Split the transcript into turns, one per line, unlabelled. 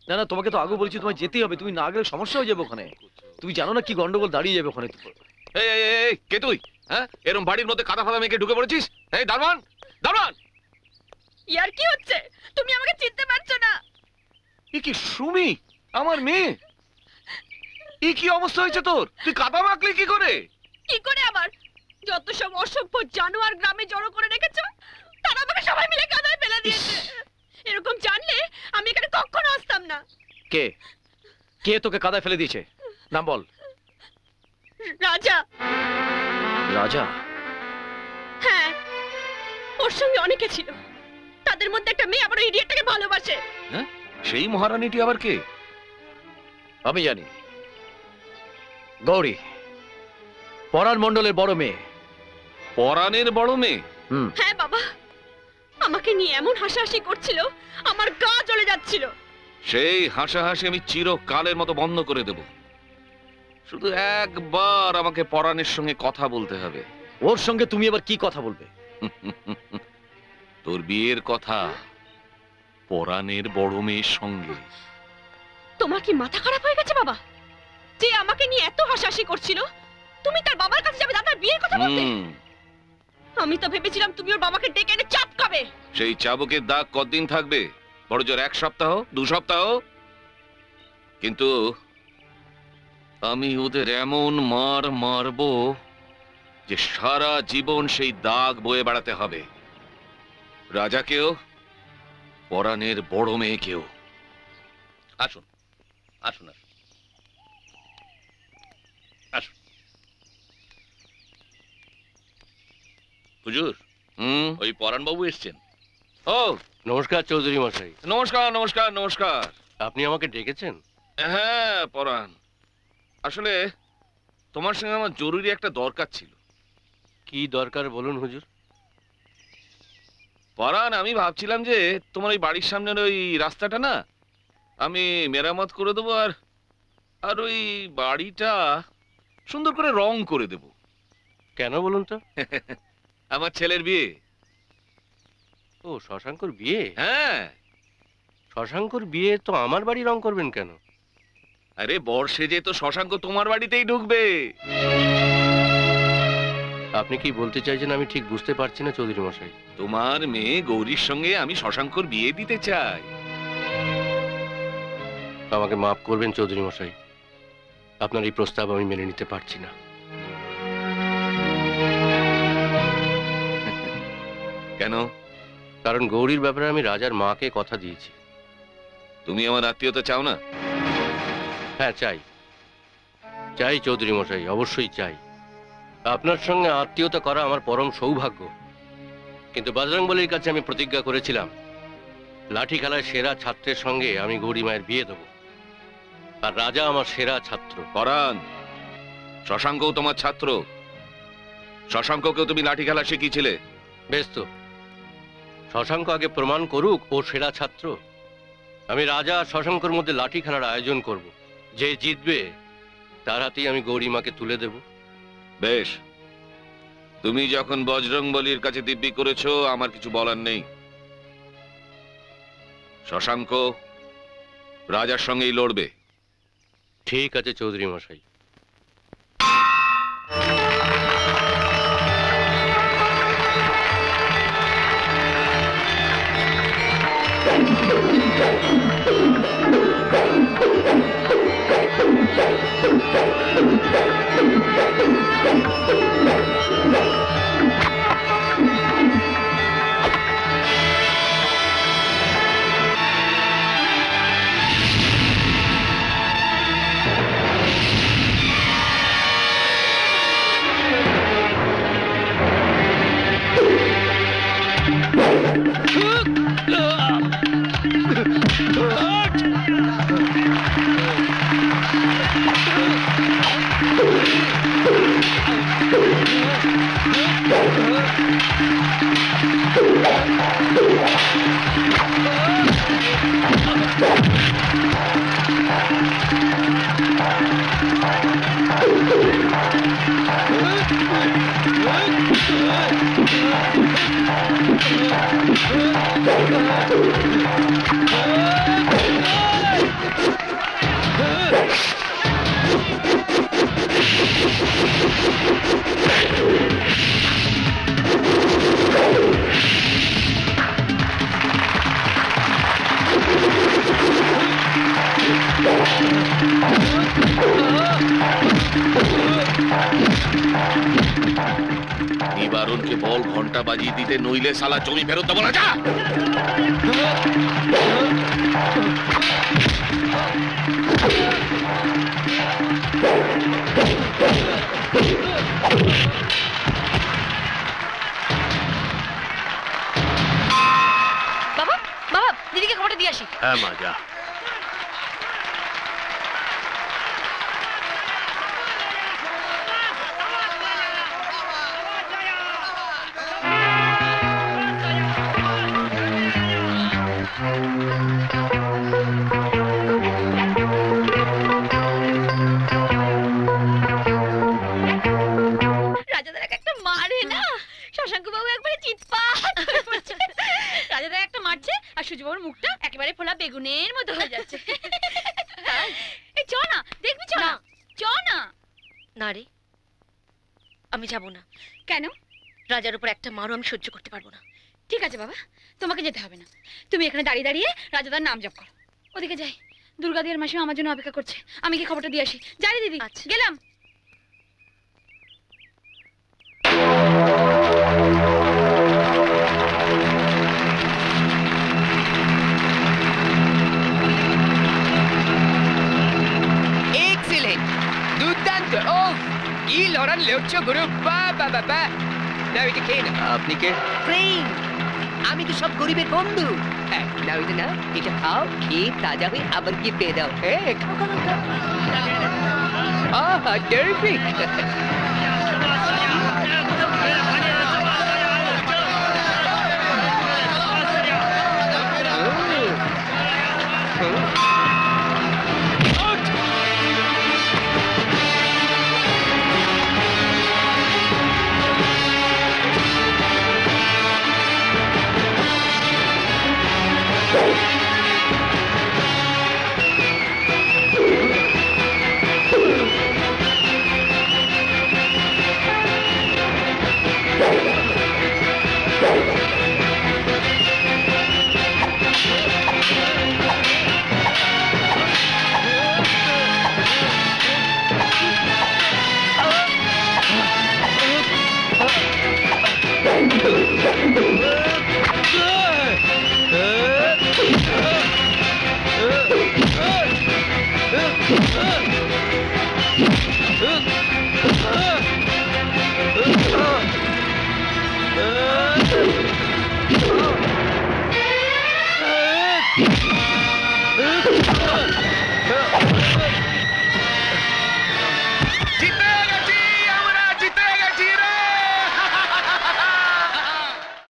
না না, তোমাকে তো আগে বলেছি তোমায় যেতেই হবে, তুমি না গেলে সমস্যা হয়ে যাবে ওখানে। তুমি জানো না কি গন্ডগোল দাঁড়িয়ে যাবে ওখানে।
এই এই এই কে তুই? হ্যাঁ, এরকম বাড়ির মধ্যে কাদা ফাদা মেখে ঢুকে পড়েছিস? এই দারোয়ান, দারোয়ান!
ইয়ার কি হচ্ছে? তুমি আমাকে চিনতে পারছো না?
এ কি সুমি, আমার মেয়ে? এ কি অবস্থা হয়েছে তোর? তুই কাদা মাখলি কি করে?
কি করে আবার? যত সব অসভ্য জানোয়ার গ্রামে জড়ো করে রেখেছো, তারা আমাকে সবাই মিলে কাদায় ফেলে দিয়েছে। এরকম জানলে আমি এখানে কখনো আসতাম না।
কে কে তোকে কাদায় ফেলে দিয়েছে? নাম বল।
রাজা।
রাজা?
হ্যাঁ, ওর সঙ্গে অনেকে ছিল, তাদের মধ্যে একটা মেয়ে আবার ওই ইডিয়েটটাকে ভালোবাসে।
হ্যাঁ, সেই মহারানীটি আবার কে?
আমি জানি, গৌরী, পরাণ মণ্ডলের বড় মেয়ে।
পরাণের বড় মেয়ে?
হ্যাঁ বাবা, আমাকে নিয়ে এমন হাসাহাসি করছিল, আমার গা জ্বলে যাচ্ছিল।
সেই হাসাহাসি আমি চিরকালের মতো বন্ধ করে দেব। শুধু একবার আমাকে পরাণের সঙ্গে কথা বলতে হবে।
ওর সঙ্গে তুমি এবার কি কথা বলবে?
তোর বিয়ের কথা পরাণের বড় মেয়ের সঙ্গে।
তোমার কি মাথা খারাপ হয়ে গেছে বাবা? যে আমাকে নিয়ে এত হাসাহাসি করছিল, তুমি তার বাবার কাছে যাবে দাদার বিয়ের কথা বলতে? আমি তো ভেবেছিলাম তুমি ওর বাবাকে ডেকে এনে চাপ খাবে।
সেই চাবুকের দাগ কতদিন থাকবে? বড় জোর 1 সপ্তাহ, 2 সপ্তাহ। কিন্তু আমি ওদের এমন মার মারবো যে সারা জীবন সেই দাগ বয়ে বেড়াতে হবে। রাজাকেও, পরাণের বড় মেয়েকেও। আসুন আসুন আসুন আসুন। হুজুর, ওই পরাণবাবু এসছেন। ও
নমস্কার চৌধুরী মশাই।
নমস্কার নমস্কার নমস্কার।
আপনি আমাকে ডেকেছেন?
হ্যাঁ পরাণ, আসলে তোমার সঙ্গে আমার জরুরি একটা দরকার ছিল।
কি দরকার বলুন হুজুর।
পরাণ, আমি ভাবছিলাম যে তোমার ওই বাড়ির সামনের ওই রাস্তাটা না আমি মেরামত করে দেবো, আর ওই বাড়িটা সুন্দর করে রং করে দেব।
কেন বলুন তো?
আমার ছেলের বিয়ে।
ও, শশাঙ্কর বিয়ে?
হ্যাঁ।
শশাঙ্কর বিয়ে তো আমার বাড়ি রং করবেন কেন?
আরে বর্ষে যে তো শশাঙ্ক তোমার বাড়িতেই ঢুকবে।
আপনি কি বলতে চাইছেন আমি ঠিক বুঝতে পারছি না চৌধুরী মশাই।
তোমার মেয়ে গৌরীর সঙ্গে আমি শশাঙ্কর বিয়ে দিতে চাই।
আমাকে মাফ করবেন চৌধুরী মশাই, আপনার এই প্রস্তাব আমি মেনে নিতে পারছি না।
কেন?
কারণ গৌরীর ব্যাপারে আমি রাজার মাকে কথা দিয়েছি।
তুমি আমার আত্মীয়তা চাও না?
হ্যাঁ চাই, চাই চৌধুরী মশাই, অবশ্যই চাই। আপনার সঙ্গে আত্মীয়তা করা আমার পরম সৌভাগ্য। কিন্তু বজরংবলীর কাছে আমি প্রতিজ্ঞা করেছিলাম লাঠি খেলায় সেরা ছাত্রের সঙ্গে আমি গৌরী মায়ের বিয়ে দেব, আর রাজা আমার সেরা ছাত্র।
পরাণ, শশাঙ্কও তোমার ছাত্র। শশাঙ্ককেও তুমি লাঠি খেলা শিখিয়েছিলে।
বেশ তো, শশাঙ্ক আগে প্রমাণ করুক ও সেরা ছাত্র। আমি রাজা আর শশাঙ্কর মধ্যে লাঠি খেলার আয়োজন করব। যে জিতবে তার হাতেই আমি গৌরী মাকে তুলে দেব।
বেশ, তুমি যখন বজরংবলীর কাছে দিব্যি করেছো আমার কিছু বলার নেই। শশাঙ্ক রাজার সঙ্গেই লড়বে।
ঠিক আছে চৌধুরী মশাই।
নিবারণকে বল ঘন্টা বাজিয়ে দিতে, নইলে শালা জমি ফেরত দেবো না। যা।
বাবা বাবা দিদিকে খবরটা দিয়ে আসি।
হ্যাঁ মা, যা।
রাজাদার একটা মারে না, শশাঙ্ক বাবু একবারে চিৎপাত করে পড়ছে। রাজাদার একটা মারছে আর সুজবাবুর মুখটা একেবারে ফোলা বেগুনের মতো হয়ে যাচ্ছে। এই চ না, দেখবি চ না, চ না।
না রে, আমি যাব না।
কেন?
রাজার উপর একটা মারও আমি সহ্য করতে পারবো না।
ঠিক আছে বাবা, তোমাকে যেতে হবে না। তুমি এখানে দাঁড়িয়ে দাঁড়িয়ে রাজাদার নাম জপ করো। ওদিকে যাই, দুর্গা দিয়ার মাসিমা আমার জন্য অপেক্ষা করছে। আমি কি খবরটা দিয়ে আসি। জানি দিদি।
আচ্ছা।
গেলাম।
এক্সেলেন্ট, দুর্দান্ত। ও কি লড়ান লেউচ্ছ গুরু, বা বা বা বা। নাও এটা খেয়ে না।
আপনি কে?
ফ্রেন্ড, আমি তো সব গরিবের বন্ধু। হ্যাঁ, নাও এটা না, এটা খাও, খেয়ে তাজা হয়ে আবার গিয়ে পেয়ে দাও। হ্যাঁ, খাও খাও খাও। আহা, টেরিফিক।